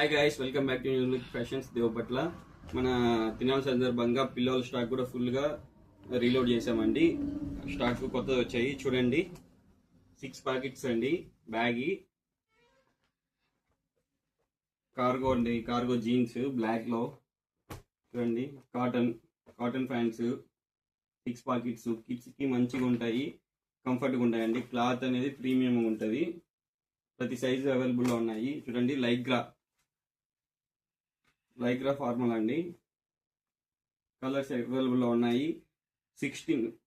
Hi guys, welcome back to new look fashions Devapatla. మన తినాల సందర్భంగా పిల్లల స్టాక్ కూడా ఫుల్గా రీలోడ్ చేసామండి. స్టాక్ కొత్తది వచ్చాయి చూడండి. 6 ప్యాకెట్స్ అండి. బ్యాగీ కార్గో అండి, కార్గో జీన్స్ బ్లాక్లో చూడండి. Cotton pants 6 packets. కిడ్స్కి మంచిగా ఉంటాయి, కంఫర్ట్గా ఉంటాయండి. క్లాత్ అనేది ప్రీమియం ఉంటుంది. ప్రతి సైజు అవైలబుల్లో ఉన్నాయి చూడండి. లైక్రా ఫార్మల్ అండి. కలర్స్ అవైలబుల్లో ఉన్నాయి.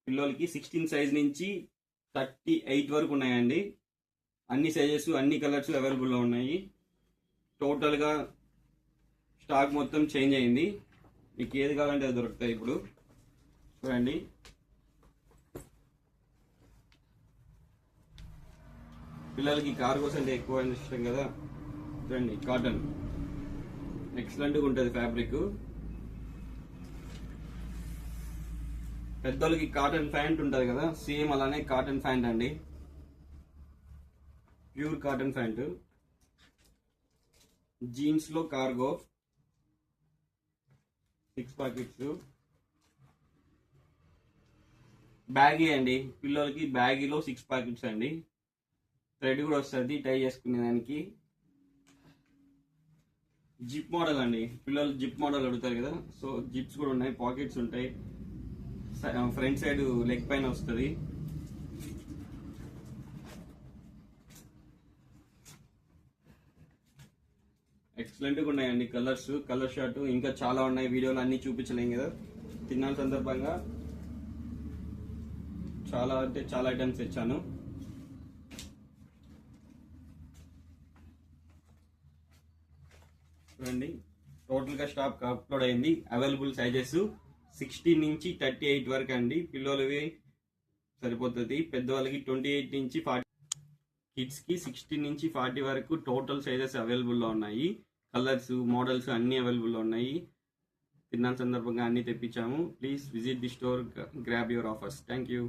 పిల్లలకి 16 సైజ్ నుంచి 38 వరకు ఉన్నాయండి. అన్ని సైజెస్ అన్ని కలర్స్ అవైలబుల్లో ఉన్నాయి. టోటల్గా స్టాక్ మొత్తం చేంజ్ అయింది. మీకు ఏది కావాలంటే అది దొరుకుతాయి. ఇప్పుడు చూడండి. పిల్లలకి కార్గోస్ అంటే ఎక్కువ ఇష్టం కదా. చూడండి, కాటన్ ఎక్సలెంట్గా ఉంటుంది ఫ్యాబ్రిక్. పెద్దోళ్ళకి కాటన్ ప్యాంట్ ఉంటుంది కదా, సేమ్ అలానే కాటన్ ప్యాంట్ అండి. Pure cotton pant. జీన్స్లో కార్గో 6 ప్యాకెట్స్. బ్యాగీ అండి, పిల్లలకి బ్యాగీలో 6 ప్యాకెట్స్ అండి. థ్రెడ్ కూడా వస్తుంది టై చేసుకునే దానికి. జిప్ మోడల్ అండి, పిల్లలు జిప్ మోడల్ అడుగుతారు కదా, సో జిప్స్ కూడా ఉన్నాయి. పాకెట్స్ ఉంటాయి. ఫ్రంట్ సైడ్ లెగ్ పైన వస్తుంది. ఎక్సలెంట్గా ఉన్నాయండి కలర్ షార్ట్ ఇంకా చాలా ఉన్నాయి. వీడియోలు అన్ని చూపించలేం కదా. తిన్నాల సందర్భంగా చాలా ఐటమ్స్ తెచ్చాను. చూడండి, టోటల్గా స్టాక్ అప్లోడ్ అయింది. అవైలబుల్ సైజెస్ 16 నుంచి 38 వరకు అండి. పిల్లలవి సరిపోతుంది. పెద్దవాళ్ళకి 28 నుంచి 40, కిడ్స్కి 16 నుంచి 40 వరకు టోటల్ సైజెస్ అవైలబుల్లో ఉన్నాయి. కలర్స్, మోడల్స్ అన్నీ అవైలబుల్లో ఉన్నాయి. తిన్నాల సందర్భంగా అన్నీ తెప్పించాము. Please visit the store, grab your offers. Thank you.